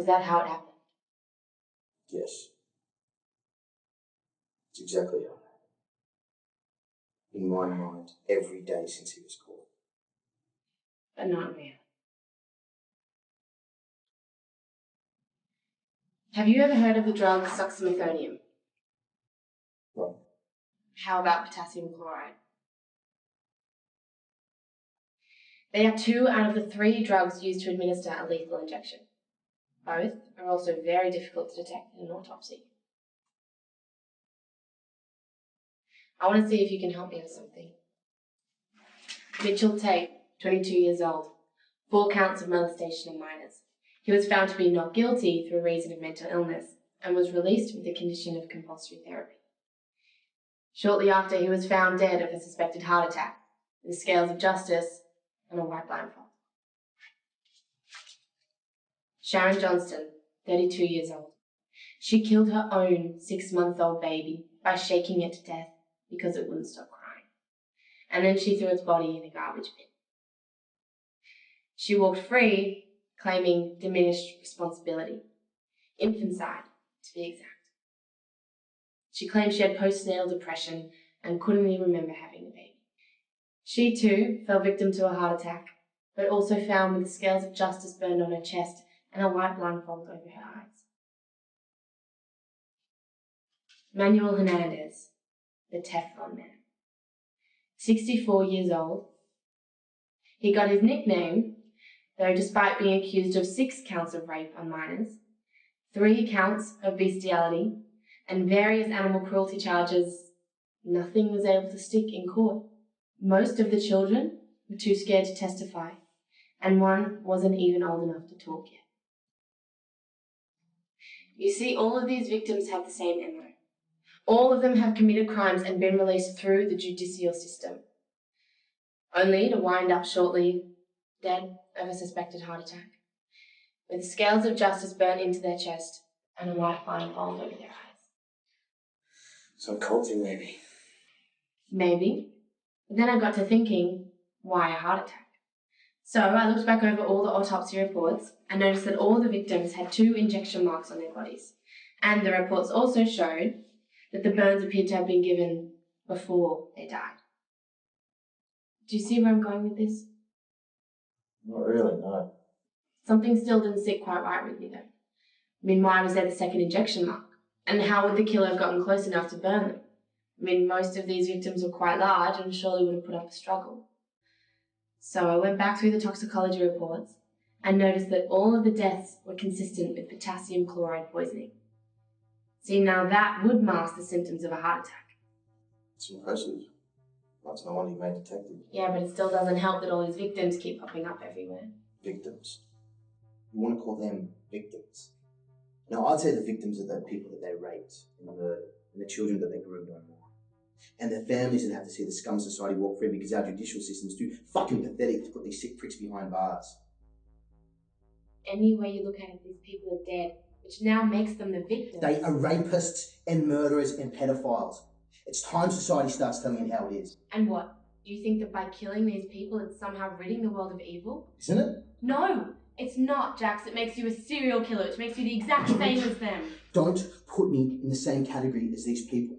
that how it happened? Yes. It's exactly how it happened. In my mind, every day since he was caught. But not in reality. Have you ever heard of the drug succinylcholine? No. How about potassium chloride? They are 2 out of the 3 drugs used to administer a lethal injection. Both are also very difficult to detect in an autopsy. I want to see if you can help me with something. Mitchell Tate, 22 years old, 4 counts of molestation of minors. He was found to be not guilty through reason of mental illness and was released with the condition of compulsory therapy. Shortly after, he was found dead of a suspected heart attack, with the scales of justice and a white blindfold. Sharon Johnston, 32 years old. She killed her own 6-month-old baby by shaking it to death because it wouldn't stop crying. And then she threw its body in a garbage bin. She walked free, claiming diminished responsibility. Infanticide, to be exact. She claimed she had postnatal depression and couldn't even remember having the baby. She too fell victim to a heart attack, but also found with the scales of justice burned on her chest and a white blindfold over her eyes. Manuel Hernandez, the Teflon Man. 64 years old. He got his nickname, though despite being accused of 6 counts of rape on minors, 3 counts of bestiality, and various animal cruelty charges, nothing was able to stick in court. Most of the children were too scared to testify, and one wasn't even old enough to talk yet. You see, all of these victims have the same MO. All of them have committed crimes and been released through the judicial system, only to wind up shortly dead of a suspected heart attack, with the scales of justice burnt into their chest and a white blindfold over their eyes. Some culty, maybe. Maybe. But then I got to thinking, why a heart attack? So I looked back over all the autopsy reports and noticed that all the victims had 2 injection marks on their bodies. And the reports also showed that the burns appeared to have been given before they died. Do you see where I'm going with this? Not really, no. Something still didn't sit quite right with me though. I mean, why was there the 2nd injection mark? And how would the killer have gotten close enough to burn them? I mean, most of these victims were quite large and surely would have put up a struggle. So I went back through the toxicology reports and noticed that all of the deaths were consistent with potassium chloride poisoning. See, now that would mask the symptoms of a heart attack. It's impressive. That's no wonder you made detective. Yeah, but it still doesn't help that all these victims keep popping up everywhere. Victims. You want to call them victims? Now, I'd say the victims are the people that they raped and murdered, and the children that they groomed on more. And their families that have to see the scum society walk free because our judicial system's too fucking pathetic to put these sick pricks behind bars. Any way you look at it, these people are dead, which now makes them the victims. They are rapists and murderers and pedophiles. It's time society starts telling it how it is. And what? Do you think that by killing these people it's somehow ridding the world of evil? Isn't it? No, it's not, Jax. It makes you a serial killer. It makes you the exact same as them. Don't put me in the same category as these people.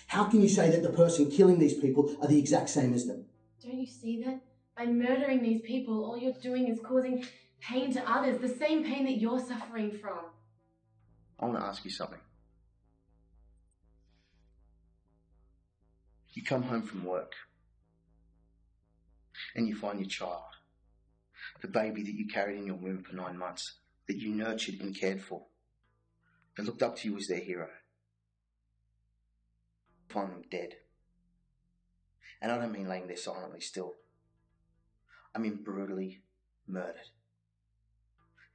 How can you say that the person killing these people are the exact same as them? Don't you see that? By murdering these people, all you're doing is causing pain to others, the same pain that you're suffering from. I want to ask you something. You come home from work and you find your child, the baby that you carried in your womb for 9 months, that you nurtured and cared for, that looked up to you as their hero. Find them dead. And I don't mean laying there silently still. I mean brutally murdered.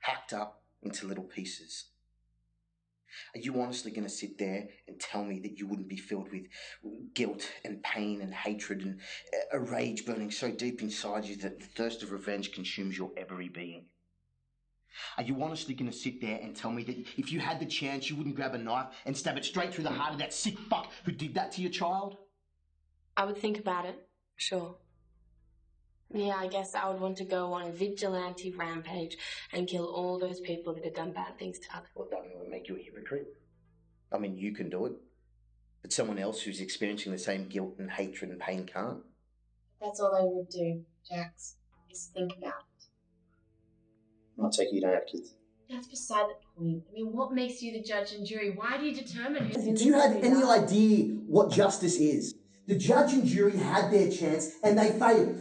Hacked up into little pieces. Are you honestly going to sit there and tell me that you wouldn't be filled with guilt and pain and hatred and a rage burning so deep inside you that the thirst of revenge consumes your every being? Are you honestly going to sit there and tell me that if you had the chance you wouldn't grab a knife and stab it straight through the heart of that sick fuck who did that to your child? I would think about it, sure. Yeah, I guess I would want to go on a vigilante rampage and kill all those people that have done bad things to others. Well, that would make you a hypocrite. I mean, you can do it, but someone else who's experiencing the same guilt and hatred and pain can't. That's all I would do, Jax, is think about it. I'll take it you don't have kids. That's beside the point. I mean, what makes you the judge and jury? Why do you determine who's Do you have any idea what justice is? The judge and jury had their chance and they failed.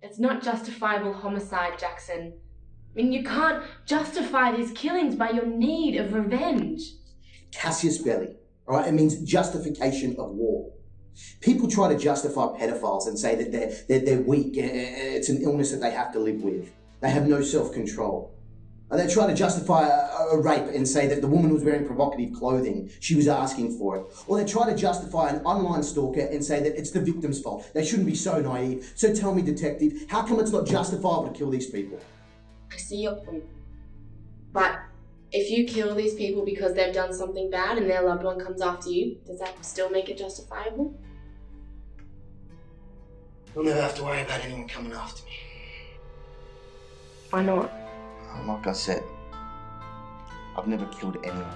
It's not justifiable homicide, Jaxon. I mean, you can't justify these killings by your need of revenge. Casus Belli, all right? It means justification of war. People try to justify pedophiles and say that they're weak. It's an illness that they have to live with. They have no self-control. And they try to justify a rape and say that the woman was wearing provocative clothing. She was asking for it. Or they try to justify an online stalker and say that it's the victim's fault. They shouldn't be so naive. So tell me, detective, how come it's not justifiable to kill these people? I see your point. But if you kill these people because they've done something bad and their loved one comes after you, does that still make it justifiable? You'll never have to worry about anyone coming after me. Why not? Like I said, I've never killed anyone.